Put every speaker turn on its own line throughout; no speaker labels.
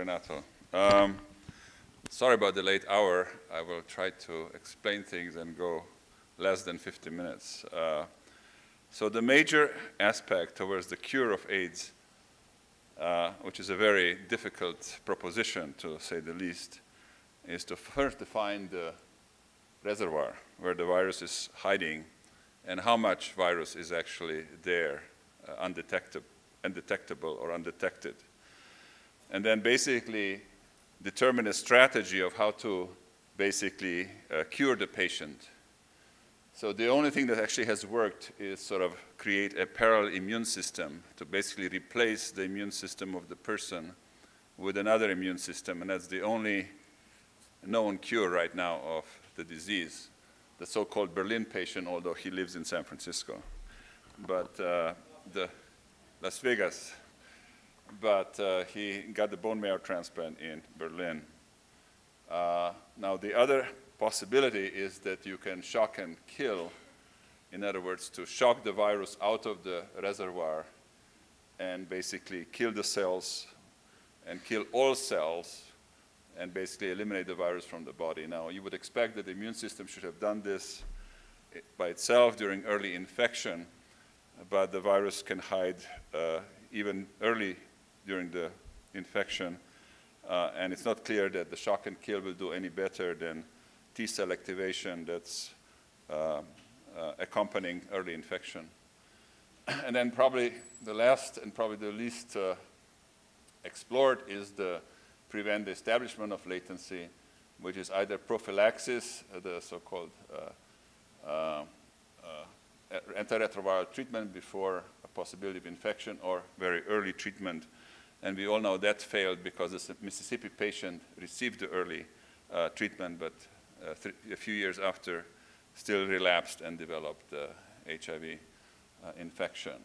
Renato. Sorry about the late hour. I will try to explain things and go less than 50 minutes. So the major aspect towards the cure of AIDS, which is a very difficult proposition to say the least, is to first define the reservoir where the virus is hiding and how much virus is actually there, undetectable or undetected. And then basically determine a strategy of how to basically cure the patient. So the only thing that actually has worked is sort of create a parallel immune system to basically replace the immune system of the person with another immune system, and that's the only known cure right now of the disease. The so-called Berlin patient, although he lives in San Francisco, but the Las Vegas, but he got the bone marrow transplant in Berlin. Now the other possibility is that you can shock and kill, in other words, to shock the virus out of the reservoir and basically kill the cells and kill all cells and basically eliminate the virus from the body. Now, you would expect that the immune system should have done this by itself during early infection, but the virus can hide even early during the infection, and it's not clear that the shock and kill will do any better than T-cell activation that's accompanying early infection. And then probably the last and probably the least explored is the prevent the establishment of latency, which is either prophylaxis, the so-called antiretroviral treatment before a possibility of infection, or very early treatment. And we all know that failed because the Mississippi patient received the early treatment, but a few years after still relapsed and developed HIV infection.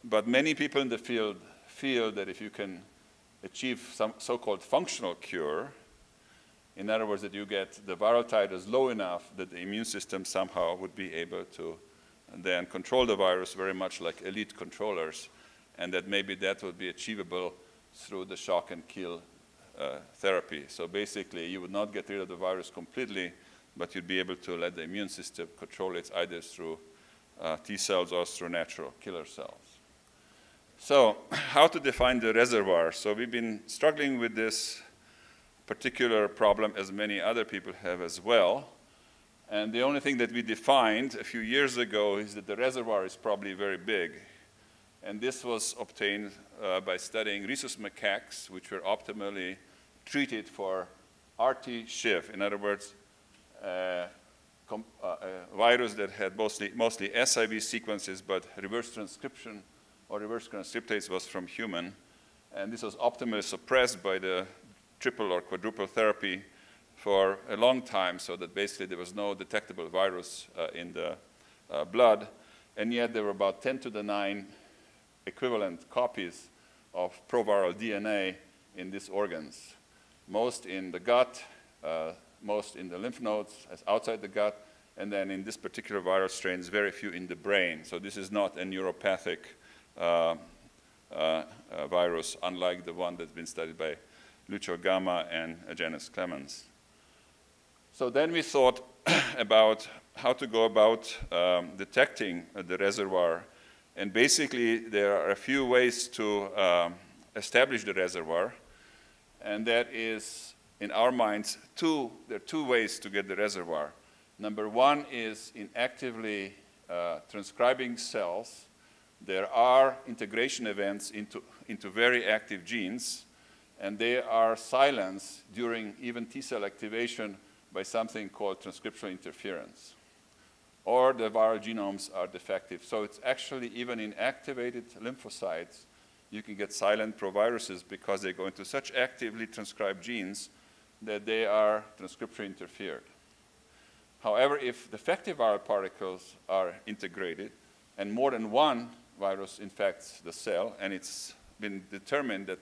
But many people in the field feel that if you can achieve some so-called functional cure, in other words, that you get the viral titers low enough that the immune system somehow would be able to then control the virus very much like elite controllers, and that maybe that would be achievable through the shock and kill therapy. So basically, you would not get rid of the virus completely, but you'd be able to let the immune system control it either through T cells or through natural killer cells. So how to define the reservoir? So we've been struggling with this particular problem, as many other people have as well. And the only thing that we defined a few years ago is that the reservoir is probably very big. And this was obtained by studying rhesus macaques, which were optimally treated for RT-SHIV. In other words, a virus that had mostly SIV sequences, but reverse transcription or reverse transcriptase was from human. And this was optimally suppressed by the triple or quadruple therapy for a long time, so that basically there was no detectable virus in the blood. And yet there were about 10 to the 9 equivalent copies of proviral DNA in these organs, most in the gut, most in the lymph nodes, as outside the gut, and then in this particular virus strains, very few in the brain. So this is not a neuropathic virus, unlike the one that's been studied by Lucio Gama and Janice Clemens. So then we thought about how to go about detecting the reservoir. And basically, there are a few ways to establish the reservoir. And that is, in our minds, there are two ways to get the reservoir. Number one is in actively transcribing cells. There are integration events into very active genes, and they are silenced during even T-cell activation by something called transcriptional interference, or the viral genomes are defective. So it's actually, even in activated lymphocytes, you can get silent proviruses because they go into such actively transcribed genes that they are transcriptionally interfered. However, if defective viral particles are integrated and more than one virus infects the cell, and it's been determined that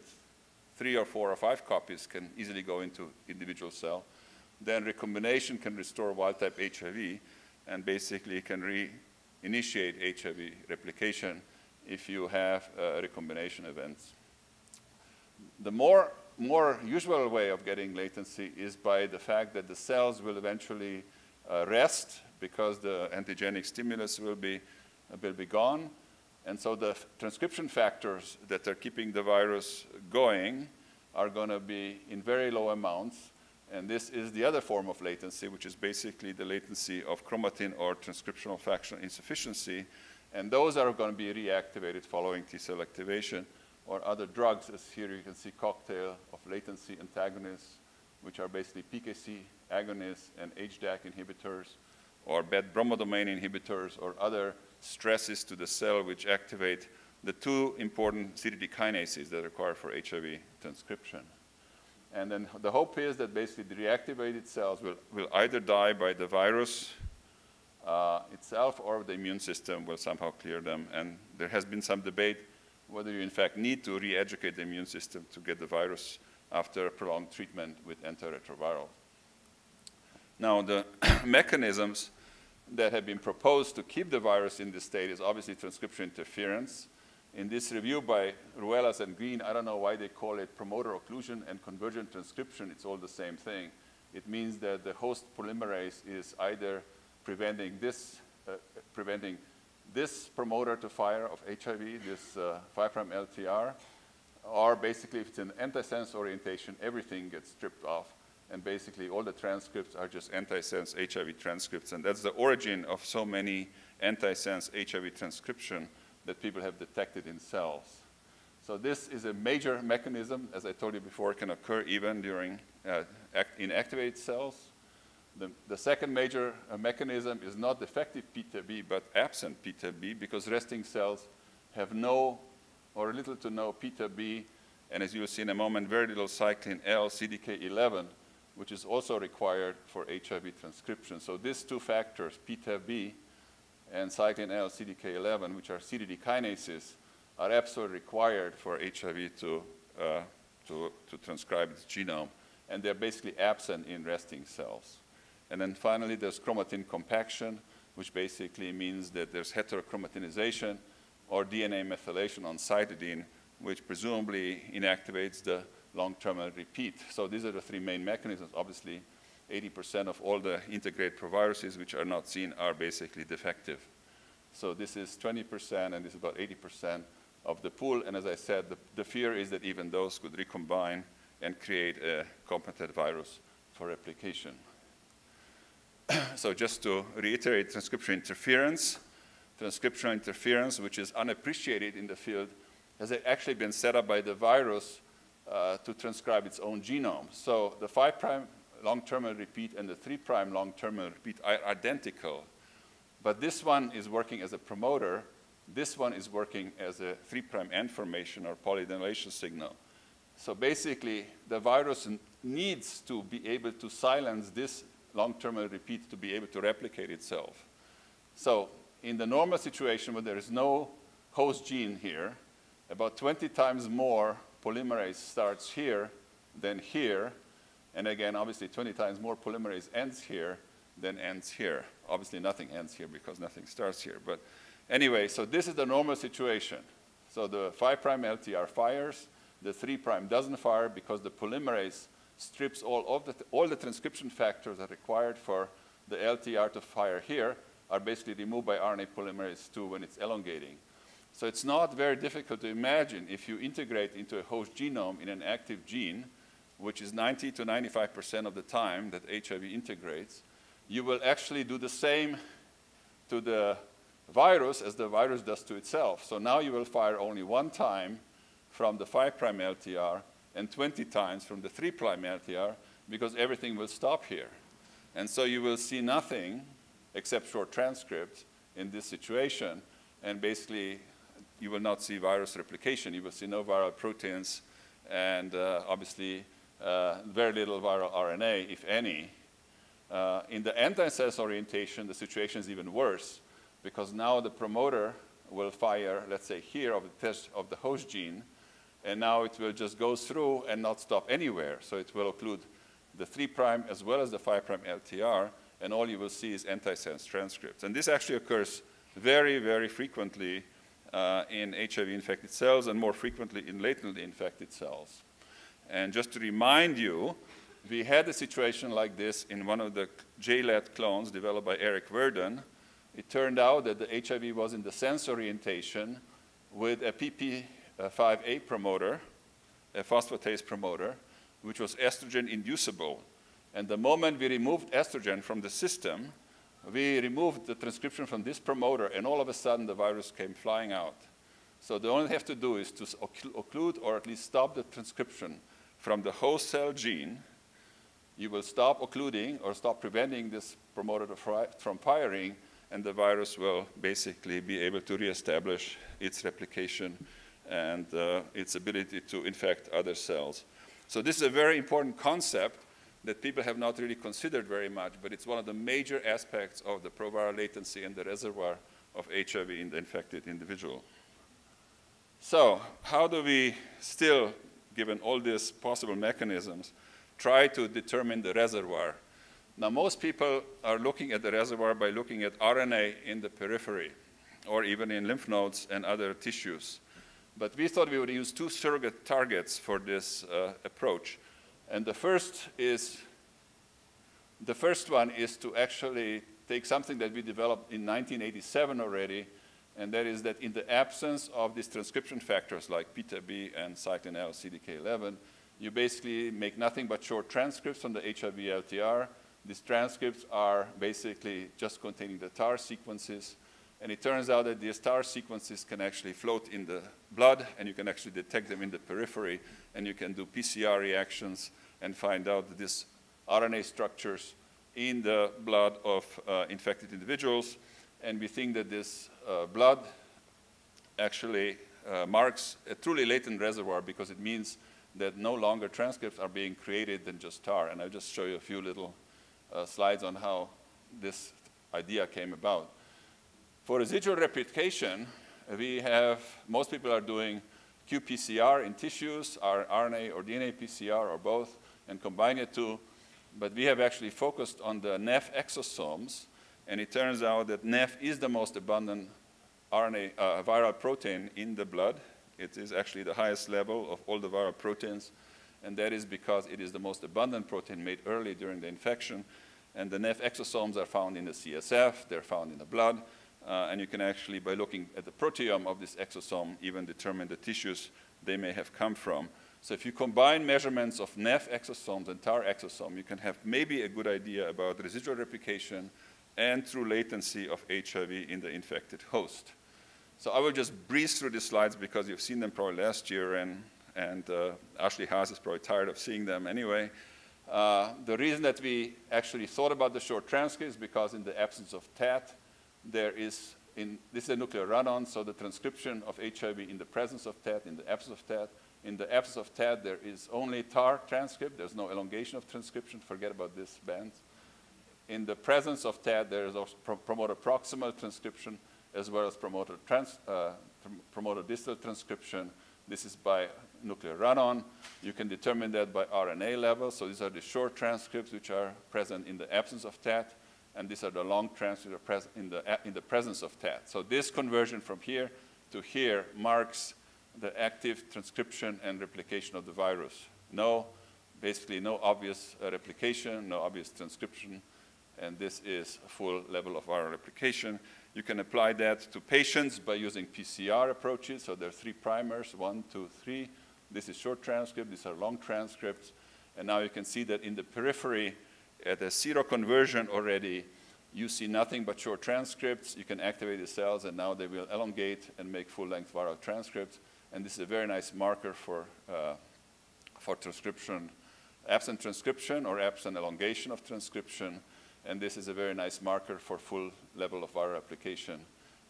3 or 4 or 5 copies can easily go into individual cell, then recombination can restore wild-type HIV and basically can reinitiate HIV replication if you have recombination events. The more more usual way of getting latency is by the fact that the cells will eventually rest because the antigenic stimulus will be gone. And so the transcription factors that are keeping the virus going are going to be in very low amounts. And this is the other form of latency, which is basically the latency of chromatin or transcriptional factor insufficiency. And those are going to be reactivated following T-cell activation or other drugs, as here you can see cocktail of latency antagonists, which are basically PKC agonists and HDAC inhibitors, or beta bromodomain inhibitors, or other stresses to the cell which activate the two important CDD kinases that are required for HIV transcription. And then the hope is that basically the reactivated cells will either die by the virus itself or the immune system will somehow clear them. And there has been some debate whether you in fact need to re-educate the immune system to get the virus after prolonged treatment with antiretroviral. Now the mechanisms that have been proposed to keep the virus in this state is obviously transcription interference. In this review by Ruelas and Green, I don't know why they call it promoter occlusion and convergent transcription. It's all the same thing. It means that the host polymerase is either preventing this promoter to fire of HIV, this 5' LTR, or basically if it's an antisense orientation, everything gets stripped off. And basically all the transcripts are just antisense HIV transcripts. And that's the origin of so many antisense HIV transcription that people have detected in cells. So this is a major mechanism. As I told you before, it can occur even during inactivated cells. The second major mechanism is not defective PTB, but absent PTB, because resting cells have no or little to no PTB, and as you'll see in a moment, very little cyclin L, CDK11, which is also required for HIV transcription. So these two factors, PTB and cyclin L, CDK11, which are CDD kinases, are absolutely required for HIV to transcribe its genome, and they're basically absent in resting cells. And then finally, there's chromatin compaction, which basically means that there's heterochromatinization or DNA methylation on cytidine, which presumably inactivates the long-term repeat. So these are the three main mechanisms. Obviously, 80% of all the integrated proviruses which are not seen are basically defective. So this is 20%, and this is about 80% of the pool. And as I said, the fear is that even those could recombine and create a competent virus for replication. So just to reiterate, transcription interference, which is unappreciated in the field, has actually been set up by the virus to transcribe its own genome. So the 5' long-terminal repeat and the 3' long-terminal repeat are identical, but this one is working as a promoter. This one is working as a 3' end formation or polyadenylation signal. So basically, the virus needs to be able to silence this long-terminal repeat to be able to replicate itself. So in the normal situation where there is no host gene here, about 20 times more polymerase starts here than here. And again, obviously, 20 times more polymerase ends here than ends here. Obviously, nothing ends here because nothing starts here. But anyway, so this is the normal situation. So the 5' LTR fires. The 3' doesn't fire because the polymerase strips all the transcription factors that are required for the LTR to fire here are basically removed by RNA polymerase II when it's elongating. So it's not very difficult to imagine if you integrate into a host genome in an active gene, which is 90 to 95% of the time that HIV integrates, you will actually do the same to the virus as the virus does to itself. So now you will fire only one time from the 5' LTR and 20 times from the 3' LTR because everything will stop here. And so you will see nothing except short transcripts in this situation, and basically you will not see virus replication. You will see no viral proteins and obviously very little viral RNA, if any. In the antisense orientation, the situation is even worse because now the promoter will fire, let's say here, of the host gene, and now it will just go through and not stop anywhere. So it will occlude the 3' as well as the 5' LTR, and all you will see is antisense transcripts. And this actually occurs very, very frequently in HIV-infected cells and more frequently in latently infected cells. And just to remind you, we had a situation like this in one of the JLAT clones developed by Eric Verdon. It turned out that the HIV was in the sense orientation with a PP5A promoter, a phosphatase promoter, which was estrogen inducible. And the moment we removed estrogen from the system, we removed the transcription from this promoter, and all of a sudden the virus came flying out. So the only thing you have to do is to occlude or at least stop the transcription from the host cell gene. You will stop occluding or stop preventing this promoter from firing, and the virus will basically be able to reestablish its replication and its ability to infect other cells. So this is a very important concept that people have not really considered very much, but it's one of the major aspects of the proviral latency and the reservoir of HIV in the infected individual. So how do we still, given all these possible mechanisms, try to determine the reservoir? Now, most people are looking at the reservoir by looking at RNA in the periphery or even in lymph nodes and other tissues. But we thought we would use two surrogate targets for this approach. And the first one is to actually take something that we developed in 1987 already, and that is that in the absence of these transcription factors like beta B and cyclin L, CDK11, you basically make nothing but short transcripts from the HIV LTR. These transcripts are basically just containing the TAR sequences. And it turns out that these TAR sequences can actually float in the blood, and you can actually detect them in the periphery, and you can do PCR reactions and find out that these RNA structures in the blood of infected individuals. And we think that this blood actually marks a truly latent reservoir because it means that no longer transcripts are being created than just TAR. And I'll just show you a few little slides on how this idea came about. For residual replication, most people are doing qPCR in tissues, or RNA or DNA PCR or both, and combine the two. But we have actually focused on the NEF exosomes, and it turns out that NEF is the most abundant viral protein in the blood. It is actually the highest level of all the viral proteins, and that is because it is the most abundant protein made early during the infection. And the NEF exosomes are found in the CSF, they're found in the blood, and you can actually, by looking at the proteome of this exosome, even determine the tissues they may have come from. So if you combine measurements of NEF exosomes and TAR exosome, you can have maybe a good idea about residual replication and true latency of HIV in the infected host. So I will just breeze through these slides because you've seen them probably last year, and Ashley Haas is probably tired of seeing them anyway. The reason that we actually thought about the short transcripts is because in the absence of TAT, this is a nuclear run-on, so the transcription of HIV in the presence of TAT, in the absence of TAT. In the absence of TAT, there is only TAR transcript. There's no elongation of transcription. Forget about this band. In the presence of TAT, there is also promoter proximal transcription as well as promoter distal transcription. This is by nuclear run-on. You can determine that by RNA level. So these are the short transcripts which are present in the absence of TAT, and these are the long transcripts present in the presence of TAT. So this conversion from here to here marks the active transcription and replication of the virus. Basically no obvious replication, no obvious transcription, and this is a full level of viral replication. You can apply that to patients by using PCR approaches. So there are 3 primers, 1, 2, 3. This is short transcript, these are long transcripts. And now you can see that in the periphery, at a seroconversion already, you see nothing but short transcripts. You can activate the cells, and now they will elongate and make full-length viral transcripts. And this is a very nice marker for transcription, absent transcription or absent elongation of transcription. And this is a very nice marker for full level of viral replication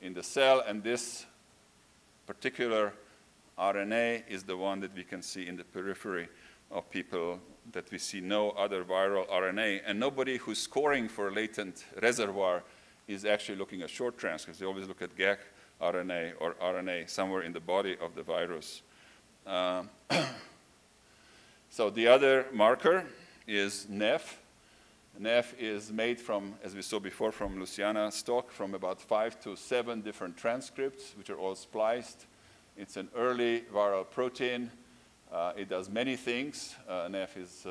in the cell. And this particular RNA is the one that we can see in the periphery of people that we see no other viral RNA. And nobody who's scoring for a latent reservoir is actually looking at short transcripts. They always look at GAC RNA or RNA somewhere in the body of the virus. So the other marker is NEF. NEF is made from, as we saw before, from Luciana stock, from about 5 to 7 different transcripts, which are all spliced. It's an early viral protein. It does many things. NF is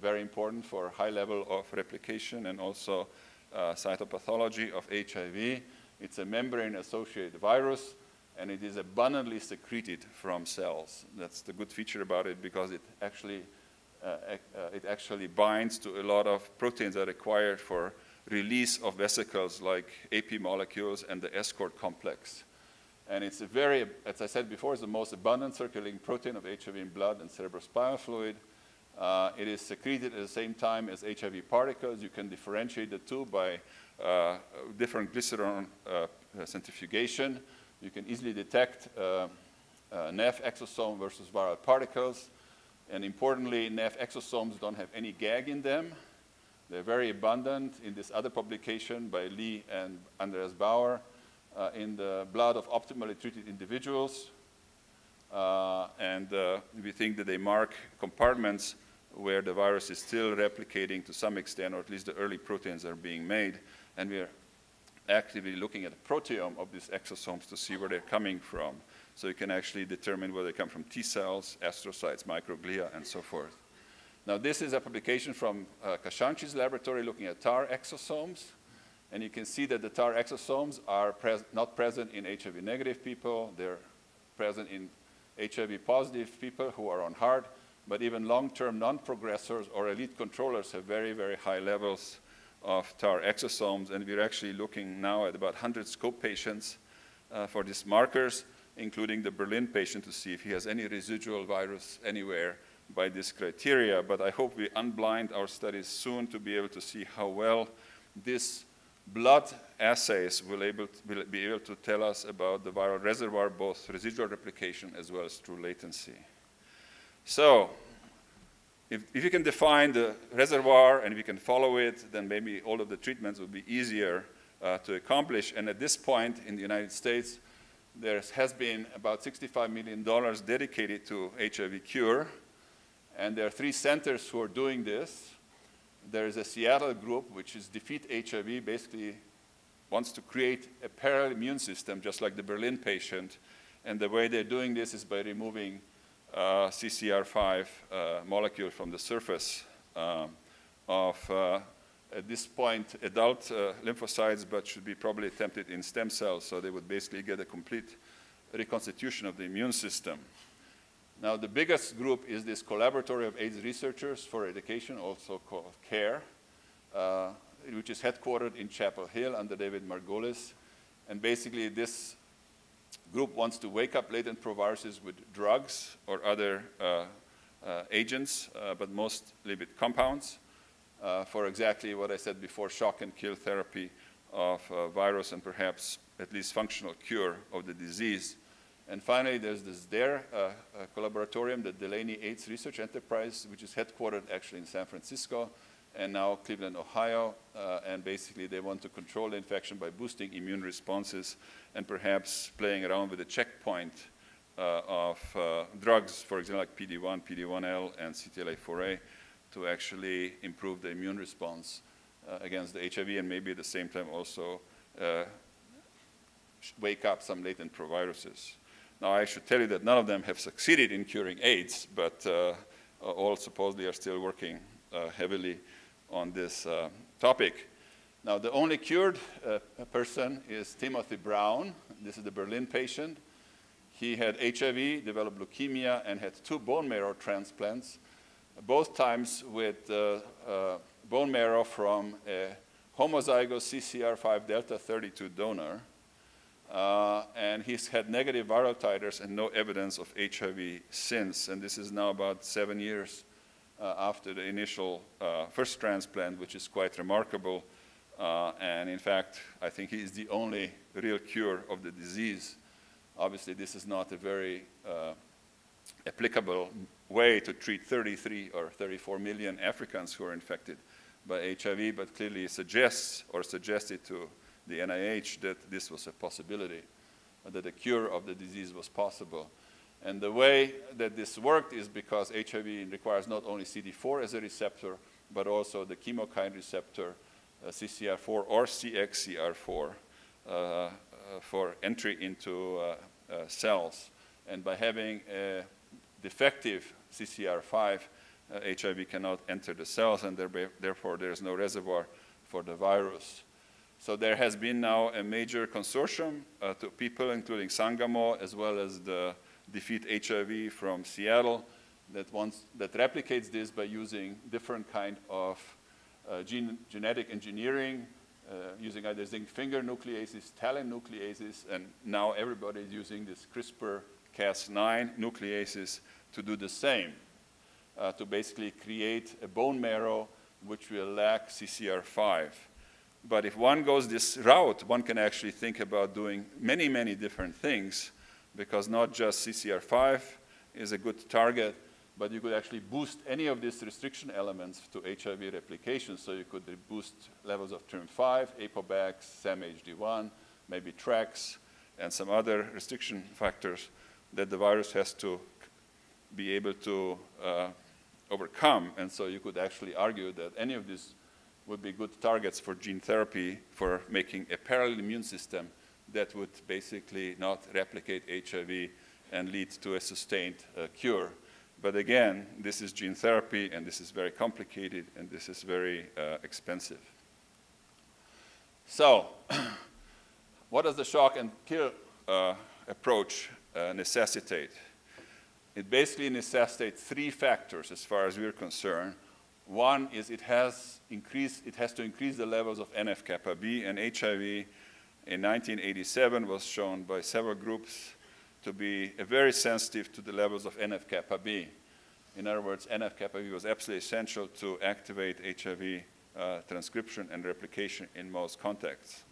very important for high level of replication and also cytopathology of HIV. It's a membrane-associated virus, and it is abundantly secreted from cells. That's the good feature about it, because it actually binds to a lot of proteins that are required for release of vesicles like AP molecules and the escort complex. And it's a very, as I said before, it's the most abundant circulating protein of HIV in blood and cerebrospinal fluid. It is secreted at the same time as HIV particles. You can differentiate the two by different glycerol centrifugation. You can easily detect NF exosome versus viral particles. And importantly, NF exosomes don't have any gag in them. They're very abundant in this other publication by Lee and Andreas Bauer in the blood of optimally treated individuals. We think that they mark compartments where the virus is still replicating to some extent, or at least the early proteins are being made. And we are actively looking at the proteome of these exosomes to see where they're coming from. So you can actually determine whether they come from T cells, astrocytes, microglia, and so forth. Now, this is a publication from Kashanchi's laboratory looking at TAR exosomes. And you can see that the TAR exosomes are not present in HIV-negative people. They're present in HIV-positive people who are on HAART. But even long-term non-progressors or elite controllers have very, very high levels of TAR exosomes. And we're actually looking now at about 100 scope patients for these markers, including the Berlin patient, to see if he has any residual virus anywhere by this criteria. But I hope we unblind our studies soon to be able to see how well this blood assays will be able to tell us about the viral reservoir, both residual replication as well as true latency. So if you can define the reservoir and if you can follow it, then maybe all of the treatments will be easier to accomplish. And at this point in the United States, there has been about $65 million dedicated to HIV cure. And there are 3 centers who are doing this. There is a Seattle group, which is Defeat HIV, basically wants to create a parallel immune system, just like the Berlin patient. And the way they're doing this is by removing CCR5 molecule from the surface of, at this point, adult lymphocytes, but should be probably attempted in stem cells. So they would basically get a complete reconstitution of the immune system. Now, the biggest group is this Collaboratory of AIDS Researchers for Education, also called CARE, which is headquartered in Chapel Hill under David Margolis. And basically, this group wants to wake up latent proviruses with drugs or other agents, but mostly with compounds, for exactly what I said before, shock and kill therapy of virus and perhaps at least functional cure of the disease. And finally, there's this collaboratorium, the Delaney AIDS Research Enterprise, which is headquartered actually in San Francisco and now Cleveland, Ohio. And basically, they want to control the infection by boosting immune responses and perhaps playing around with the checkpoint of drugs, for example, like PD-1, PD-1L, and CTLA-4A to actually improve the immune response against the HIV and maybe at the same time also wake up some latent proviruses. Now, I should tell you that none of them have succeeded in curing AIDS, but all supposedly are still working heavily on this topic. Now, the only cured person is Timothy Brown. This is the Berlin patient. He had HIV, developed leukemia, and had 2 bone marrow transplants, both times with bone marrow from a homozygous CCR5 delta 32 donor. And he's had negative viral titers and no evidence of HIV since. And this is now about 7 years after the initial first transplant, which is quite remarkable. And in fact, I think he is the only real cure of the disease. Obviously, this is not a very applicable way to treat 33 or 34 million Africans who are infected by HIV, but clearly suggests or suggested to the NIH that this was a possibility, that a cure of the disease was possible. And the way that this worked is because HIV requires not only CD4 as a receptor, but also the chemokine receptor, CCR4 or CXCR4 for entry into cells. And by having a defective CCR5, HIV cannot enter the cells, and therefore there is no reservoir for the virus. So there has been now a major consortium to people, including Sangamo, as well as the Defeat HIV from Seattle, that replicates this by using different kind of genetic engineering, using either zinc finger nucleases, talin nucleases, and now everybody is using this CRISPR-Cas9 nucleases to do the same, to basically create a bone marrow which will lack CCR5. But if one goes this route, one can actually think about doing many, many different things, because not just CCR5 is a good target, but you could actually boost any of these restriction elements to HIV replication. So you could boost levels of TRIM5, ApoBax, SAMHD1, maybe TRAX, and some other restriction factors that the virus has to be able to overcome. And so you could actually argue that any of these would be good targets for gene therapy for making a parallel immune system that would basically not replicate HIV and lead to a sustained cure. But again, this is gene therapy, and this is very complicated, and this is very expensive. So what does the shock and kill approach necessitate? It basically necessitates three factors as far as we're concerned. One is it has to increase the levels of NF-kappa B, and HIV in 1987 was shown by several groups to be very sensitive to the levels of NF-kappa B. In other words, NF-kappa B was absolutely essential to activate HIV transcription and replication in most contexts.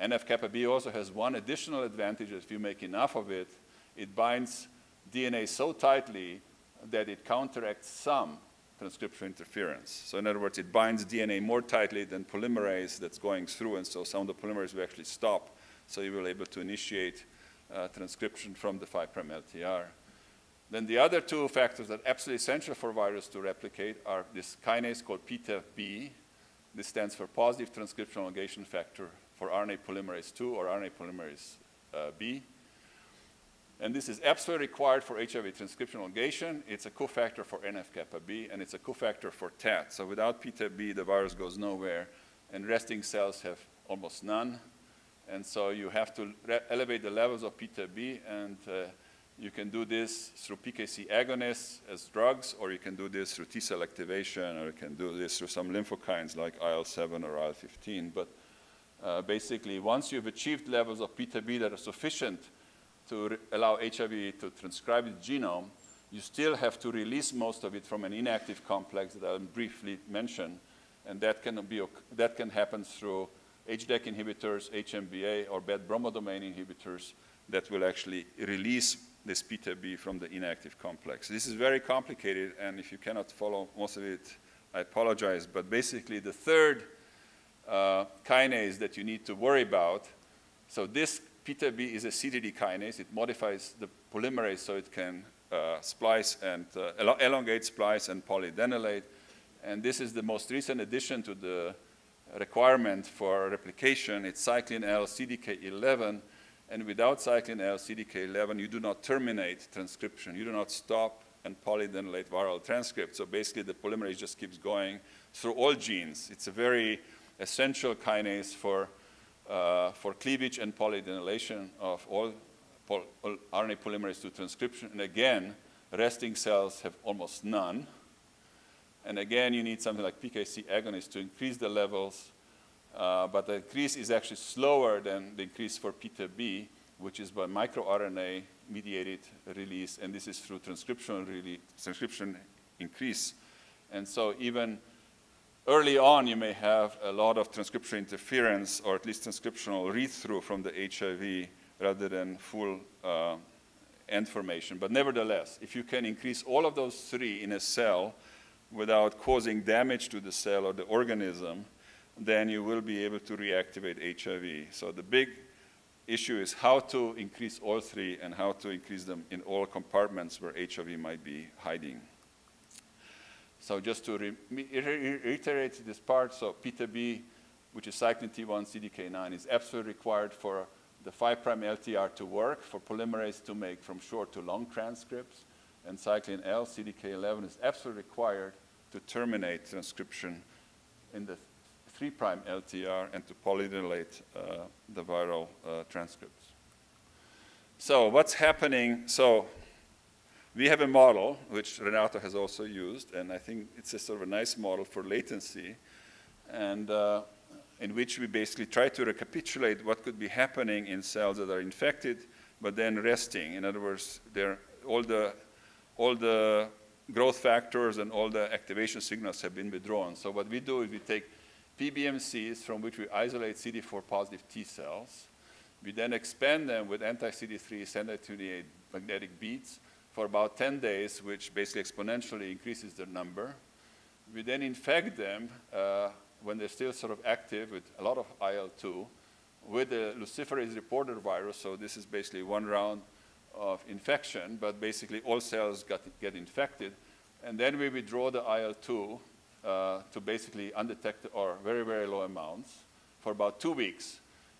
NF-kappa B also has one additional advantage: if you make enough of it, it binds DNA so tightly that it counteracts some transcription interference. So in other words, it binds DNA more tightly than polymerase that's going through, and so some of the polymerase will actually stop, so you will be able to initiate transcription from the 5' LTR. Then the other two factors that are absolutely essential for virus to replicate are this kinase called PTEF-B. This stands for positive transcriptional elongation factor for RNA polymerase II or RNA polymerase B. And this is absolutely required for HIV transcriptional elongation. It's a cofactor for NF-kappa B, and it's a cofactor for TAT. So without PTEF-B, the virus goes nowhere, and resting cells have almost none. And so you have to elevate the levels of PTEF-B, and you can do this through PKC agonists as drugs, or you can do this through T-cell activation, or you can do this through some lymphokines like IL-7 or IL-15. But basically, once you've achieved levels of PTEF-B that are sufficient to allow HIV to transcribe its genome, you still have to release most of it from an inactive complex that I'll briefly mention, and that can happen through HDAC inhibitors, HMBA, or bad bromodomain inhibitors that will actually release this PTEF-B from the inactive complex. This is very complicated, and if you cannot follow most of it, I apologize. But basically, the third kinase that you need to worry about, so this PTEF-B is a CTD kinase. It modifies the polymerase so it can splice and elongate, splice, and polyadenylate. And this is the most recent addition to the requirement for replication. It's cyclin L CDK11, and without cyclin L CDK11, you do not terminate transcription. You do not stop and polyadenylate viral transcript. So basically, the polymerase just keeps going through all genes. It's a very essential kinase for cleavage and polyadenylation of all RNA polymerase II transcription. And again, resting cells have almost none. And again, you need something like PKC agonists to increase the levels, but the increase is actually slower than the increase for PTEF-B, which is by microRNA-mediated release, and this is through transcription increase. And so even early on, you may have a lot of transcription interference, or at least transcriptional read-through from the HIV rather than full end formation. But nevertheless, if you can increase all of those three in a cell without causing damage to the cell or the organism, then you will be able to reactivate HIV. So the big issue is how to increase all three and how to increase them in all compartments where HIV might be hiding. So just to reiterate this part, so PTEF-B, which is cyclin T1 CDK9, is absolutely required for the 5' LTR to work, for polymerase to make from short to long transcripts. and cyclin L, CDK11 is absolutely required to terminate transcription in the 3' LTR and to polynylate the viral transcripts. So what's happening? So we have a model, which Renato has also used, and I think it's a sort of a nice model for latency, and in which we basically try to recapitulate what could be happening in cells that are infected, but then resting. In other words, all the growth factors and all the activation signals have been withdrawn. So what we do is we take PBMCs from which we isolate CD4 positive T cells. We then expand them with anti-CD3 CD28 magnetic beads for about 10 days, which basically exponentially increases their number. We then infect them when they're still sort of active with a lot of IL-2 with the luciferase reporter virus. So this is basically one round of infection, but basically all cells get infected. And then we withdraw the IL-2 to basically undetected or very, very low amounts for about 2 weeks.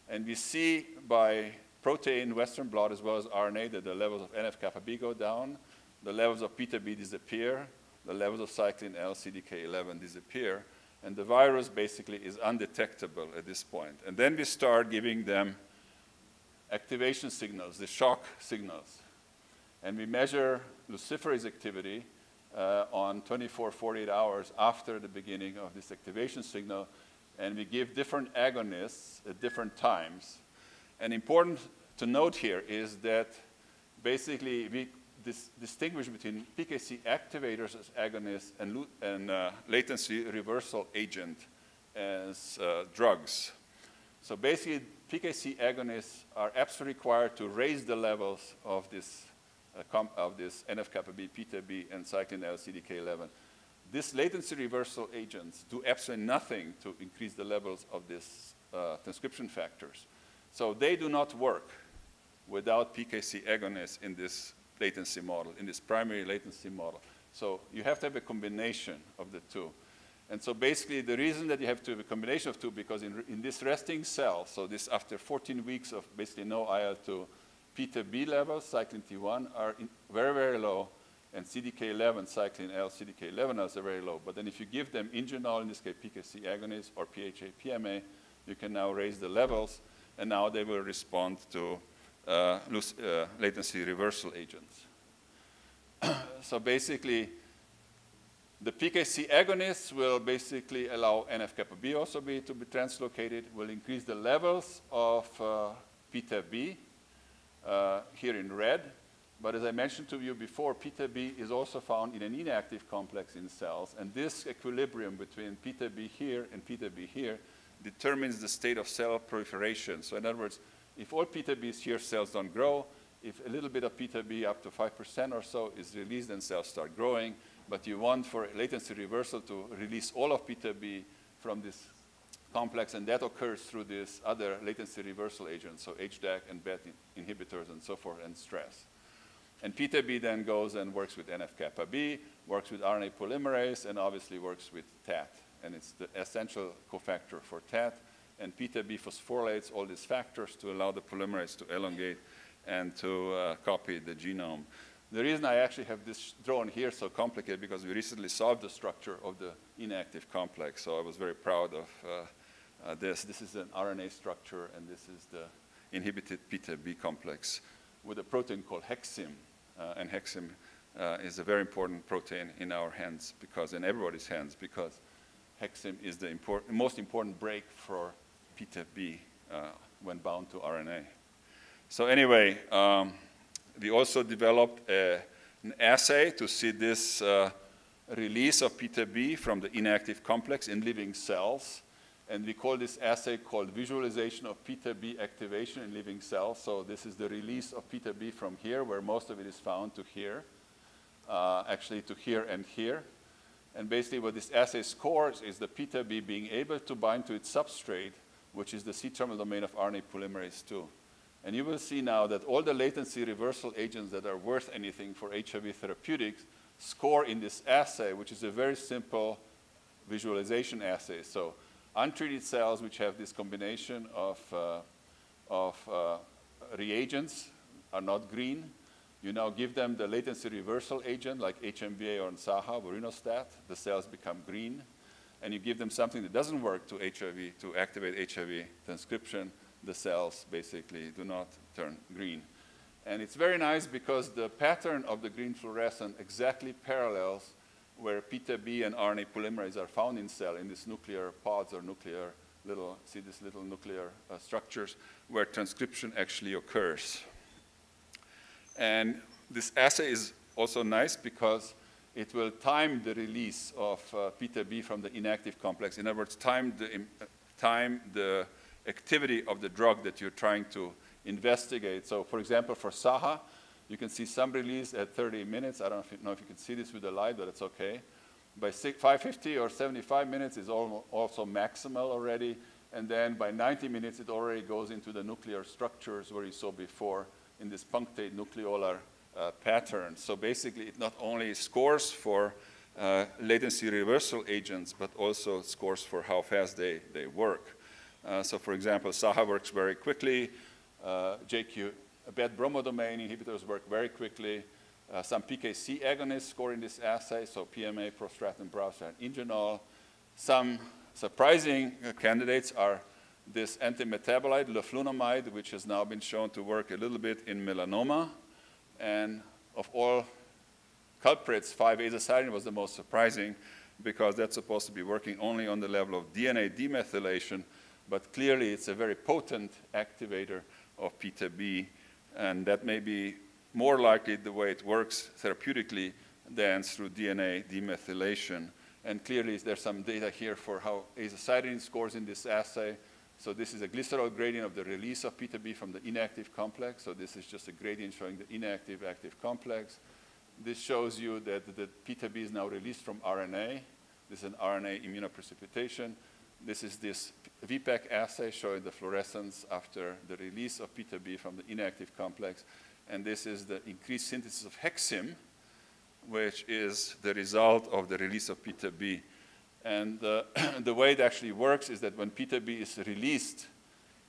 And we see by protein, Western blot, as well as RNA, that the levels of NF-kappa B go down, the levels of beta B disappear, the levels of cyclin L, CDK11 disappear, and the virus basically is undetectable at this point. And then we start giving them activation signals, the shock signals. And we measure luciferase activity on 24, 48 hours after the beginning of this activation signal, and we give different agonists at different times. And important to note here is that basically we distinguish between PKC activators as agonists and latency reversal agent as drugs. So basically, PKC agonists are absolutely required to raise the levels of this NF-kappa B, beta B, and cyclin L, CDK11. These latency reversal agents do absolutely nothing to increase the levels of these transcription factors. So they do not work without PKC agonists in this latency model, in this primary latency model. So you have to have a combination of the two. And so basically the reason that you have to have a combination of two, because in this resting cell, so this after 14 weeks of basically no IL-2, beta B levels, cyclin T1, are very, very low, and CDK11, cyclin L, CDK11 levels are very low. But then if you give them ingenol, in this case PKC agonist, or PHA, PMA, you can now raise the levels, and now they will respond to latency reversal agents. So basically, the PKC agonists will basically allow NF-kappa B also to be translocated, will increase the levels of beta B here in red. But as I mentioned to you before, beta B is also found in an inactive complex in cells. And this equilibrium between beta B here and beta B here determines the state of cell proliferation. So in other words, if all beta B's here, cells don't grow. If a little bit of beta B, up to 5% or so, is released, then cells start growing. But you want for latency reversal to release all of beta B from this complex, and that occurs through this other latency reversal agents, so HDAC and BET inhibitors and so forth, and stress. And beta B then goes and works with NF-kappa B, works with RNA polymerase, and obviously works with TAT. And it's the essential cofactor for TAT. And beta B phosphorylates all these factors to allow the polymerase to elongate and to copy the genome. The reason I actually have this drawn here so complicated because we recently solved the structure of the inactive complex. So I was very proud of this. This is an RNA structure, and this is the inhibited beta B complex with a protein called hexim. And hexim is a very important protein in our hands, because in everybody's hands, because hexim is the most important break for beta B when bound to RNA. So anyway, we also developed an assay to see this release of beta B from the inactive complex in living cells. And we call this assay called visualization of beta B activation in living cells. So this is the release of beta B from here, where most of it is found, to here, actually to here and here. And basically what this assay scores is the beta B being able to bind to its substrate, which is the C-terminal domain of RNA polymerase II. And you will see now that all the latency reversal agents that are worth anything for HIV therapeutics score in this assay, which is a very simple visualization assay. So untreated cells which have this combination of reagents are not green. You now give them the latency reversal agent like HMBA or NSAHA, vorinostat, the cells become green. And you give them something that doesn't work to HIV, to activate HIV transcription, the cells basically do not turn green. And it's very nice because the pattern of the green fluorescent exactly parallels where beta-B and RNA polymerase are found in cell, in these nuclear pods or nuclear little, see these little nuclear structures where transcription actually occurs. And this assay is also nice because it will time the release of beta-B from the inactive complex. In other words, time the activity of the drug that you're trying to investigate. So for example, for SAHA, you can see some release at 30 minutes. I don't know if you can see this with the light, but it's okay. By 550 or 75 minutes is also maximal already. And then by 90 minutes, it already goes into the nuclear structures where you saw before in this punctate nucleolar pattern. So basically, it not only scores for latency reversal agents, but also scores for how fast they work. So for example, SAHA works very quickly. JQ, beta bromodomain inhibitors work very quickly. Some PKC agonists score in this assay, so PMA, prostratin, browstratin, ingenol. Some surprising candidates are this antimetabolite, leflunomide, which has now been shown to work a little bit in melanoma. And of all culprits, 5-azacitidine was the most surprising because that's supposed to be working only on the level of DNA demethylation, but clearly it's a very potent activator of beta-B, and that may be more likely the way it works therapeutically than through DNA demethylation. And clearly there's some data here for how azacitidine scores in this assay. So this is a glycerol gradient of the release of beta-B from the inactive complex. So this is just a gradient showing the inactive active complex. This shows you that the beta-B is now released from RNA. This is an RNA immunoprecipitation. This is this VPAC assay showing the fluorescence after the release of beta-B from the inactive complex. And this is the increased synthesis of hexim, which is the result of the release of beta-B. And the way it actually works is that when beta-B is released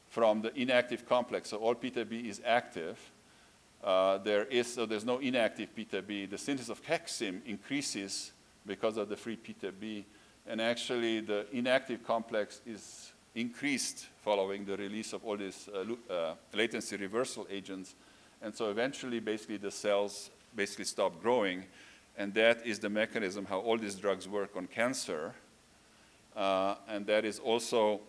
from the inactive complex, so all beta-B is active, so there's no inactive beta-B. The synthesis of hexim increases because of the free beta-B. And actually, the inactive complex is increased following the release of all these latency reversal agents. And so eventually, basically, the cells basically stop growing. And that is the mechanism how all these drugs work on cancer. And that is also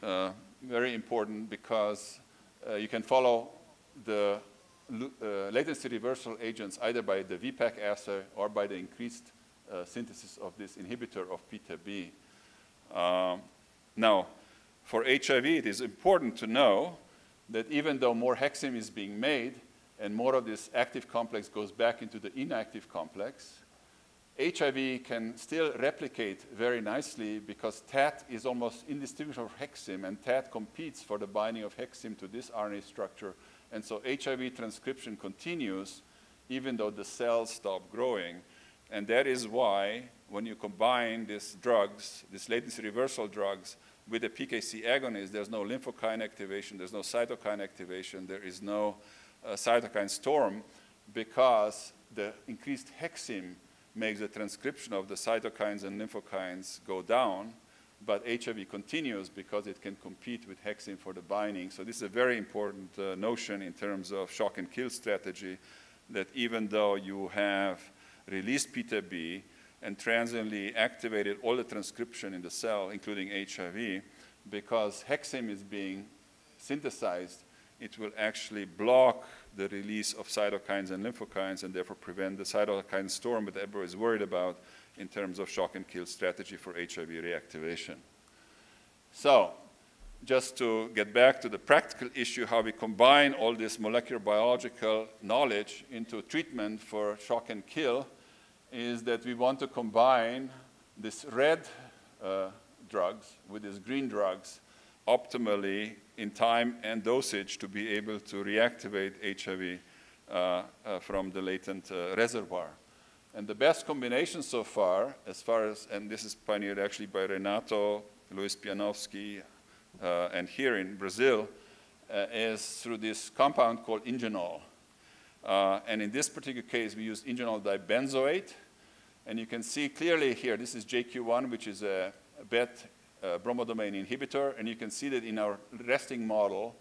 very important because you can follow the latency reversal agents either by the VPAC assay or by the increased synthesis of this inhibitor of beta-B. Now, for HIV, it is important to know that even though more hexim is being made and more of this active complex goes back into the inactive complex, HIV can still replicate very nicely because TAT is almost indistinguishable from hexim, and TAT competes for the binding of hexim to this RNA structure. And so HIV transcription continues even though the cells stop growing. And that is why when you combine these drugs, these latency reversal drugs, with the PKC agonist, there's no lymphokine activation, there's no cytokine activation, there is no cytokine storm, because the increased hexim makes the transcription of the cytokines and lymphokines go down, but HIV continues because it can compete with hexim for the binding. So this is a very important notion in terms of shock and kill strategy, that even though you have released beta-B and transiently activated all the transcription in the cell, including HIV, because hexim is being synthesized, it will actually block the release of cytokines and lymphokines and therefore prevent the cytokine storm that everybody is worried about in terms of shock and kill strategy for HIV reactivation. So just to get back to the practical issue, how we combine all this molecular biological knowledge into treatment for shock and kill, is that we want to combine this red drugs with these green drugs optimally in time and dosage to be able to reactivate HIV from the latent reservoir. And the best combination so far, and this is pioneered actually by Renato, Luis Pianowski, and here in Brazil, is through this compound called ingenol. And in this particular case, we used ingenol dibenzoate. And you can see clearly here, this is JQ1, which is a BET bromodomain inhibitor. And you can see that in our resting model,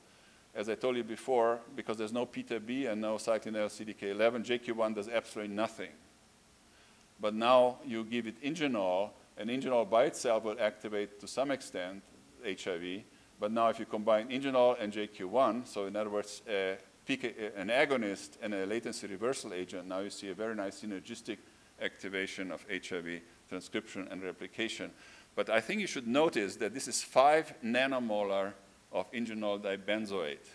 as I told you before, because there's no P-B and no cyclin L-CDK11, JQ1 does absolutely nothing. But now you give it ingenol, and ingenol by itself will activate to some extent HIV. But now if you combine ingenol and JQ1, so in other words, an agonist and a latency reversal agent, now you see a very nice synergistic activation of HIV transcription and replication. But I think you should notice that this is 5 nanomolar of ingenol dibenzoate.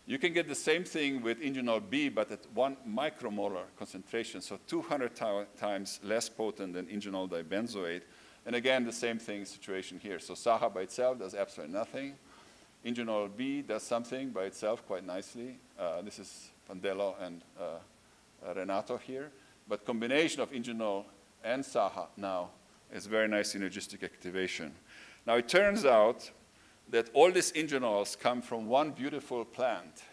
You can get the same thing with ingenol B, but at 1 micromolar concentration, so 200 times less potent than ingenol dibenzoate. And again, the same thing situation here. So SAHA by itself does absolutely nothing. Ingenol B does something by itself quite nicely. This is Pandello and Renato here. But combination of ingenol and SAHA now is very nice synergistic activation. Now it turns out that all these ingenols come from one beautiful plant.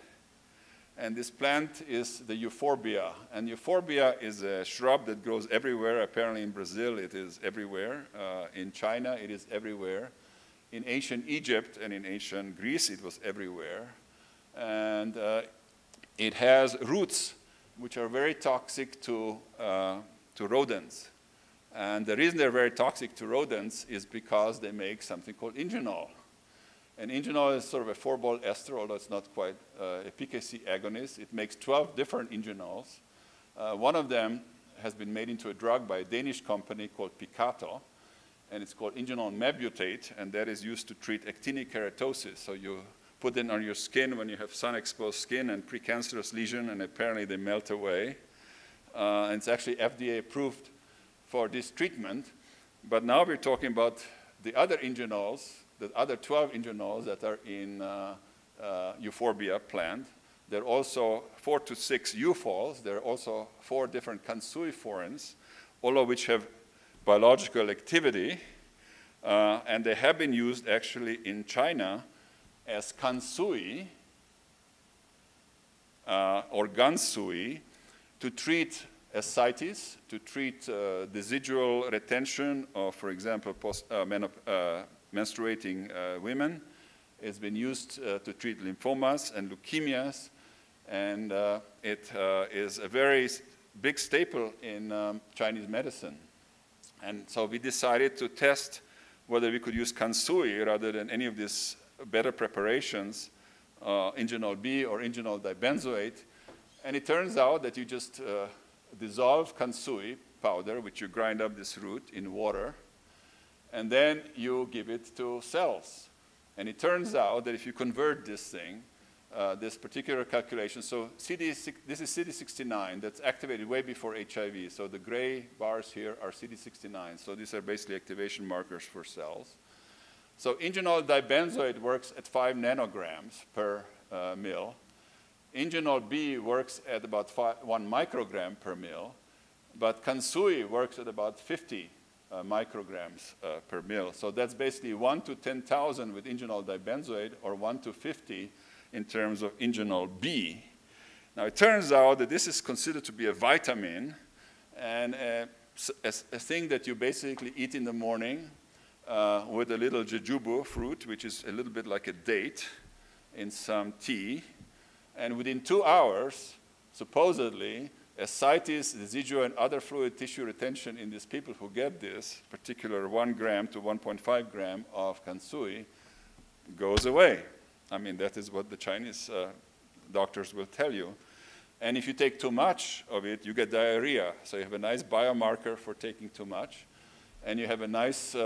And this plant is the euphorbia. And euphorbia is a shrub that grows everywhere. Apparently in Brazil it is everywhere. In China it is everywhere. In ancient Egypt and in ancient Greece it was everywhere. And it has roots which are very toxic to rodents. And the reason they're very toxic to rodents is because they make something called ingenol. And ingenol is sort of a 4-ball ester, although it's not quite a PKC agonist. It makes 12 different ingenols. One of them has been made into a drug by a Danish company called Picato, and it's called ingenol mebutate, and that is used to treat actinic keratosis. So you put it on your skin when you have sun-exposed skin and precancerous lesion, and apparently they melt away. And it's actually FDA approved for this treatment. But now we're talking about the other ingenols, the other 12 ingenols that are in euphorbia plant. There are also 4 to 6 euphals. There are also 4 different Kansui forins, all of which have biological activity. And they have been used actually in China as Kansui or Gansui to treat ascites, to treat residual retention of, for example, menstruating women. It's been used to treat lymphomas and leukemias, and it is a very big staple in Chinese medicine. And so we decided to test whether we could use Kansui rather than any of these better preparations, ingenol B or ingenol dibenzoate. And it turns out that you just dissolve Kansui powder, which you grind up this root in water, and then you give it to cells. And it turns out that if you convert this thing, this particular calculation, so this is CD69 that's activated way before HIV. So the gray bars here are CD69. So these are basically activation markers for cells. So ingenol dibenzoate works at 5 nanograms per mil. Ingenol B works at about 1 microgram per mil, but Kansui works at about 50 micrograms per mil. So that's basically 1 to 10,000 with ingenol dibenzoate, or 1 to 50 in terms of ingenol B. Now it turns out that this is considered to be a vitamin and a thing that you basically eat in the morning with a little jujubu fruit, which is a little bit like a date, in some tea. And within 2 hours, supposedly, ascites, residual, and other fluid tissue retention in these people who get this particular 1 gram to 1.5 gram of Kansui goes away. I mean, that is what the Chinese doctors will tell you. And if you take too much of it, you get diarrhea. So you have a nice biomarker for taking too much. And you have a nice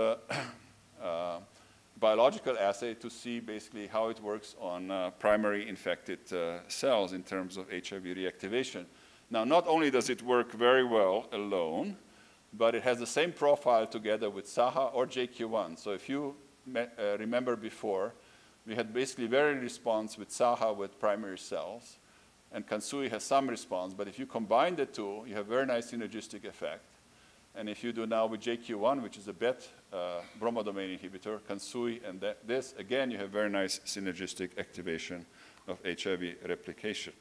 biological assay to see basically how it works on primary infected cells in terms of HIV reactivation. Now, not only does it work very well alone, but it has the same profile together with SAHA or JQ1. So if you remember before, we had basically very response with SAHA with primary cells, and Kansui has some response, but if you combine the two, you have very nice synergistic effect. And if you do now with JQ1, which is a BET bromodomain inhibitor, Kansui and this, again, you have very nice synergistic activation of HIV replication.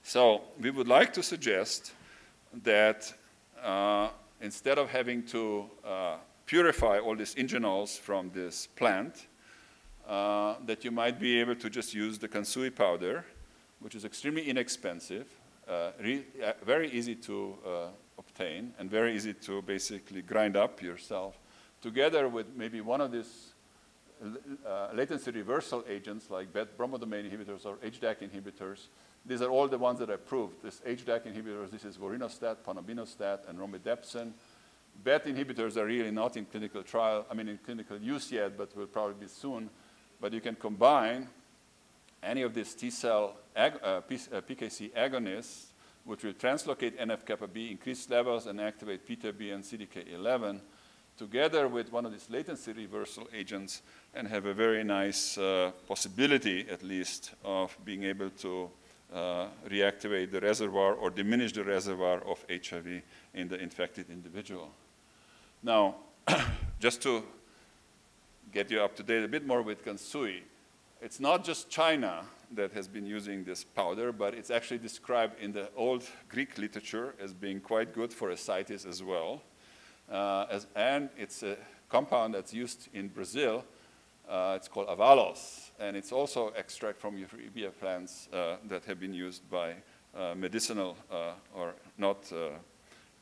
So we would like to suggest that instead of having to purify all these ingenols from this plant, that you might be able to just use the Kansui powder, which is extremely inexpensive, very easy to obtain, and very easy to basically grind up yourself, together with maybe one of these latency reversal agents like BET bromodomain inhibitors or HDAC inhibitors. These are all the ones that are approved. This HDAC inhibitors, this is vorinostat, panobinostat, and romidepsin. BET inhibitors are really not in clinical trial, in clinical use yet, but will probably be soon. But you can combine any of these T-cell PKC agonists, which will translocate NF-kappa B, increase levels, and activate beta-B and CDK11, together with one of these latency reversal agents, and have a very nice possibility, at least, of being able to reactivate the reservoir or diminish the reservoir of HIV in the infected individual. Now, just to get you up to date a bit more with Kansui, it's not just China that has been using this powder, but it's actually described in the old Greek literature as being quite good for ascites as well. And it's a compound that's used in Brazil. It's called avalos, and it's also extract from Euphorbia plants that have been used by medicinal or not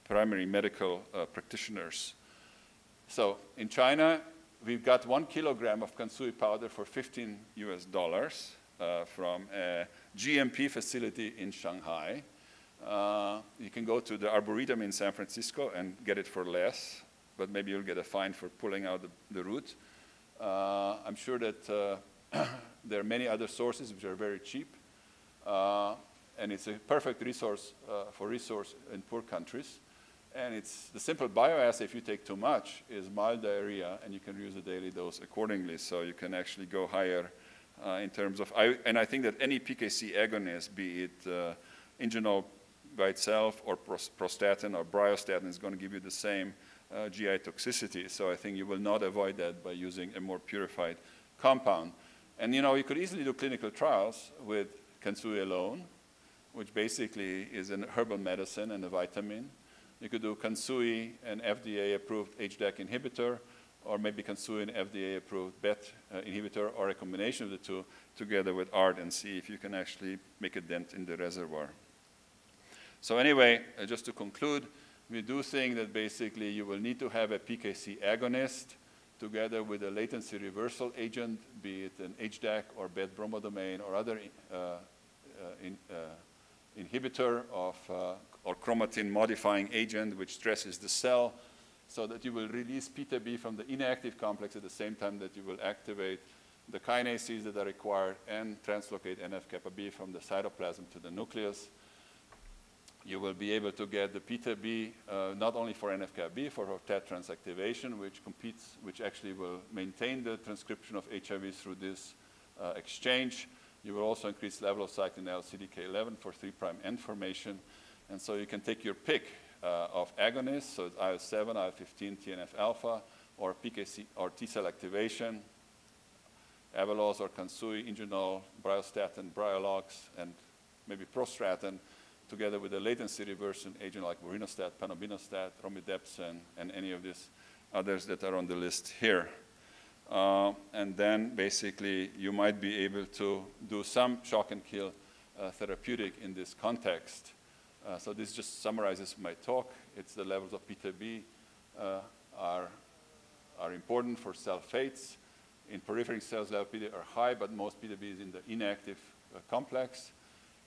primary medical practitioners. So in China, we've got 1 kilogram of Kansui powder for $15 from a GMP facility in Shanghai. You can go to the Arboretum in San Francisco and get it for less, but maybe you'll get a fine for pulling out the root. I'm sure that there are many other sources which are very cheap, and it's a perfect resource in poor countries. And it's the simple bioassay, if you take too much, is mild diarrhea, and you can use a daily dose accordingly. So you can actually go higher in terms of, and I think that any PKC agonist, be it ingenol by itself or prostatin or bryostatin, is going to give you the same GI toxicity. So I think you will not avoid that by using a more purified compound. And you could easily do clinical trials with Kansui alone, which basically is an herbal medicine and a vitamin. You could do Kansui, an FDA-approved HDAC inhibitor, or maybe Kansui, an FDA-approved BET inhibitor, or a combination of the two, together with ART, and see if you can actually make a dent in the reservoir. So anyway, just to conclude, we do think that basically you will need to have a PKC agonist together with a latency reversal agent, be it an HDAC or BET bromodomain or other inhibitor of or chromatin modifying agent which stresses the cell, so that you will release beta-B from the inactive complex at the same time that you will activate the kinases that are required and translocate NF-kappa B from the cytoplasm to the nucleus. You will be able to get the beta-B not only for NF-kappa B, for TET transactivation, which actually will maintain the transcription of HIV through this exchange. You will also increase level of cyclin L CDK11 for 3' end formation. And so you can take your pick of agonists, so it's IL-7, IL-15, TNF-alpha, or PKC, or T-cell activation, avalos or Kansui, ingenol, bryostatin, Bryolox, and maybe prostratin, together with a latency reversion agent like vorinostat, panobinostat, romidepsin, and any of these others that are on the list here. And then basically you might be able to do some shock and kill therapeutic in this context. So this just summarizes my talk. It's the levels of beta-B are important for cell fates. In peripheral cells, level beta are high, but most beta-B is in the inactive complex.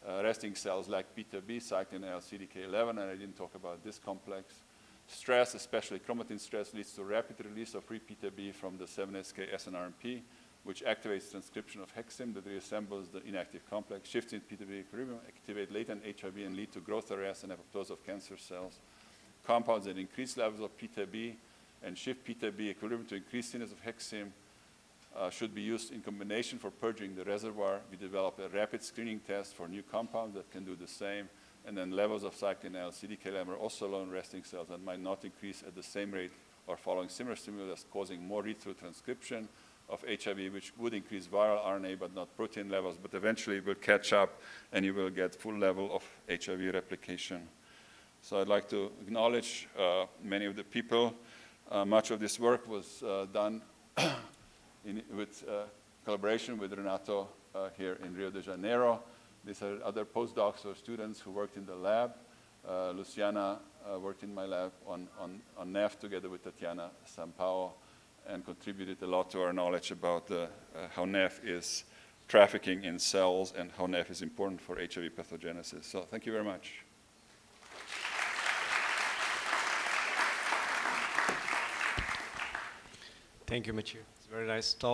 Resting cells lack beta-B, cyclin L, CDK11, and I didn't talk about this complex. Stress, especially chromatin stress, leads to rapid release of free beta-B from the 7-SK SNRMP, which activates transcription of hexim that reassembles the inactive complex, shifts in beta-B equilibrium, activate latent HIV, and lead to growth arrest and apoptosis of cancer cells. Compounds that increase levels of beta-B and shift beta-B equilibrium to increase thinness of hexim should be used in combination for purging the reservoir. We develop a rapid screening test for new compounds that can do the same. And then levels of cyclin L, CDK11 are also low in resting cells and might not increase at the same rate or following similar stimulus, causing more read-through transcription of HIV, which would increase viral RNA but not protein levels, but eventually will catch up and you will get full level of HIV replication. So I'd like to acknowledge many of the people. Much of this work was done with collaboration with Renato here in Rio de Janeiro. These are other postdocs or students who worked in the lab. Luciana worked in my lab on NEF together with Tatiana Sampao and contributed a lot to our knowledge about how NEF is trafficking in cells and how NEF is important for HIV pathogenesis. So thank you very much.
Thank you, Matija. It's a very nice talk.